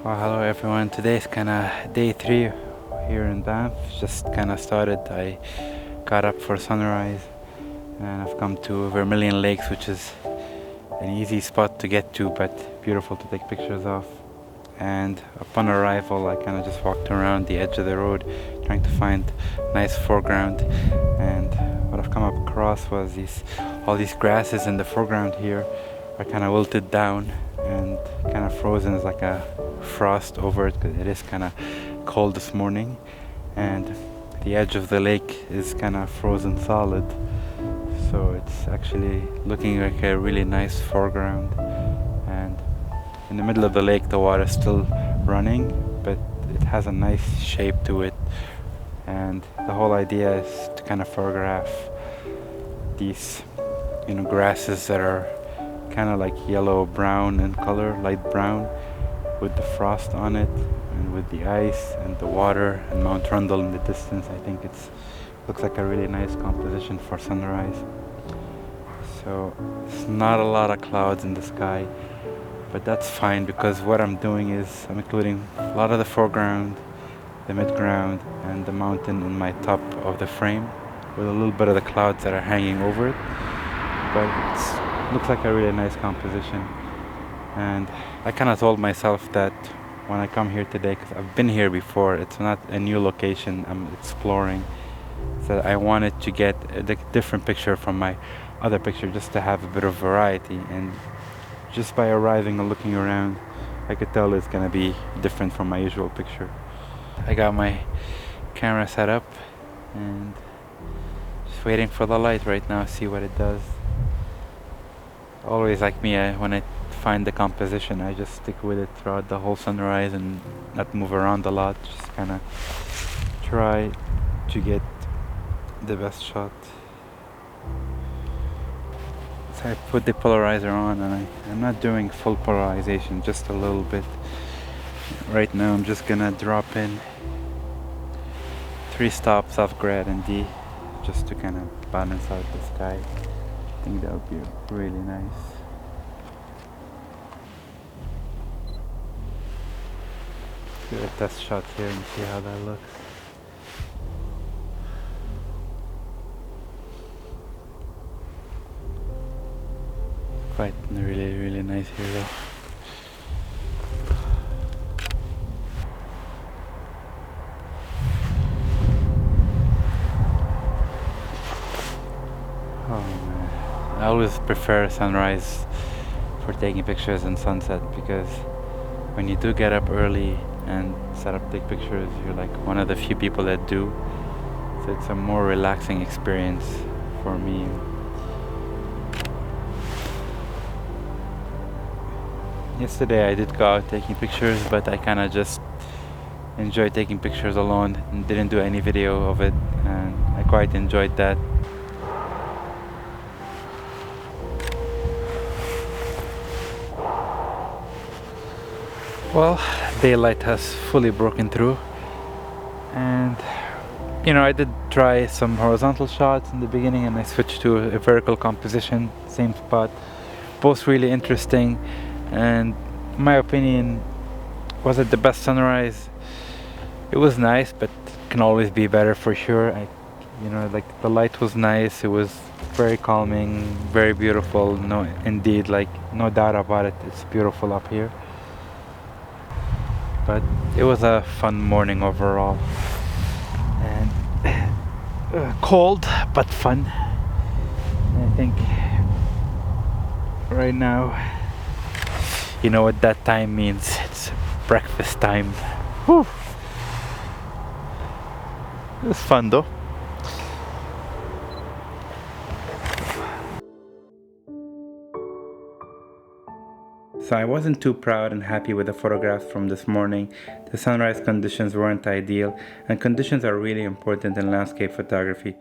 Well, hello everyone. Today's kind of day 3 here in Banff. Just kind of started. I got up for sunrise and I've come to Vermilion Lakes, which is an easy spot to get to but beautiful to take pictures of. And upon arrival, I kind of just walked around the edge of the road trying to find nice foreground. And what I've come up across was all these grasses in the foreground here are kind of wilted down and kind of frozen. It's like a frost over it because it is kind of cold this morning, and the edge of the lake is kind of frozen solid, so it's actually looking like a really nice foreground. And in the middle of the lake the water is still running, but it has a nice shape to it, and the whole idea is to kind of photograph these grasses that are kind of like yellow brown in color, light brown, with the frost on it and with the ice and the water and Mount Rundle in the distance. I think looks like a really nice composition for sunrise. So it's not a lot of clouds in the sky, but that's fine because what I'm doing is I'm including a lot of the foreground, the midground, and the mountain in my top of the frame with a little bit of the clouds that are hanging over it. But it looks like a really nice composition. And I kind of told myself that when I come here today, because I've been here before, it's not a new location, I'm exploring, so I wanted to get a different picture from my other picture just to have a bit of variety. And just by arriving and looking around, I could tell it's gonna be different from my usual picture. I got my camera set up and just waiting for the light right now, see what it does. Always like me, when I find the composition, I just stick with it throughout the whole sunrise and not move around a lot, just kind of try to get the best shot. So I put the polarizer on and I'm not doing full polarization, just a little bit. Right now I'm just gonna drop in 3 stops of grad and D just to kind of balance out the sky. I think that would be really nice. Do a test shot here and see how that looks. Quite really nice here though. Oh man, I always prefer sunrise for taking pictures and sunset, because when you do get up early and set up take pictures, you're like one of the few people that do, so it's a more relaxing experience for me. Yesterday I did go out taking pictures, but I kind of just enjoyed taking pictures alone and didn't do any video of it, and I quite enjoyed that. Well, daylight has fully broken through, and I did try some horizontal shots in the beginning and I switched to a vertical composition, same spot. Both really interesting, and in my opinion, was it the best sunrise? It was nice, but can always be better for sure. Like the light was nice, it was very calming, very beautiful. No, indeed, like no doubt about it, it's beautiful up here. But it was a fun morning overall, and cold but fun. And I think right now, you know what that time means. It's breakfast time. Whew. It was fun though. So I wasn't too proud and happy with the photographs from this morning. The sunrise conditions weren't ideal, and conditions are really important in landscape photography.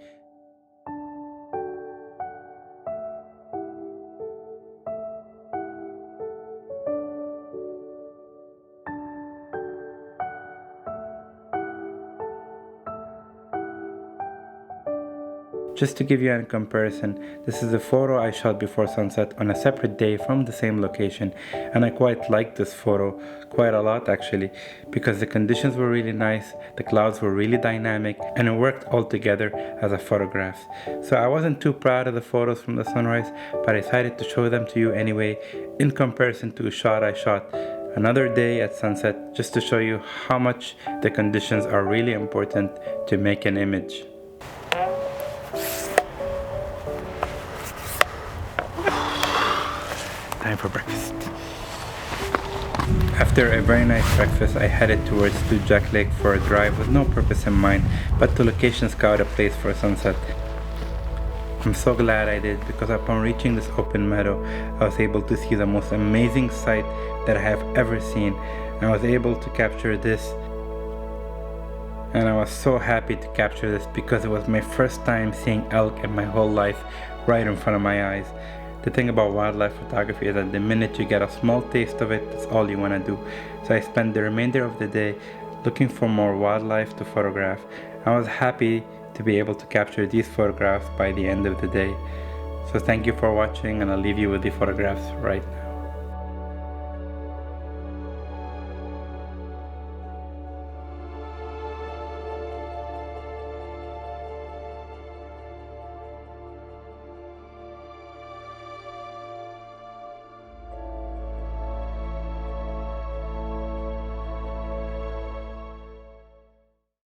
Just to give you a comparison, this is a photo I shot before sunset on a separate day from the same location, and I quite liked this photo quite a lot actually, because the conditions were really nice, the clouds were really dynamic, and it worked all together as a photograph. So I wasn't too proud of the photos from the sunrise, but I decided to show them to you anyway in comparison to a shot I shot another day at sunset, just to show you how much the conditions are really important to make an image. Time for breakfast. After a very nice breakfast, I headed towards Jack Lake for a drive with no purpose in mind, but to location scout a place for sunset. I'm so glad I did, because upon reaching this open meadow, I was able to see the most amazing sight that I have ever seen. I was able to capture this, and I was so happy to capture this because it was my first time seeing elk in my whole life right in front of my eyes. The thing about wildlife photography is that the minute you get a small taste of it, that's all you want to do. So I spent the remainder of the day looking for more wildlife to photograph. I was happy to be able to capture these photographs by the end of the day. So thank you for watching, and I'll leave you with the photographs right now.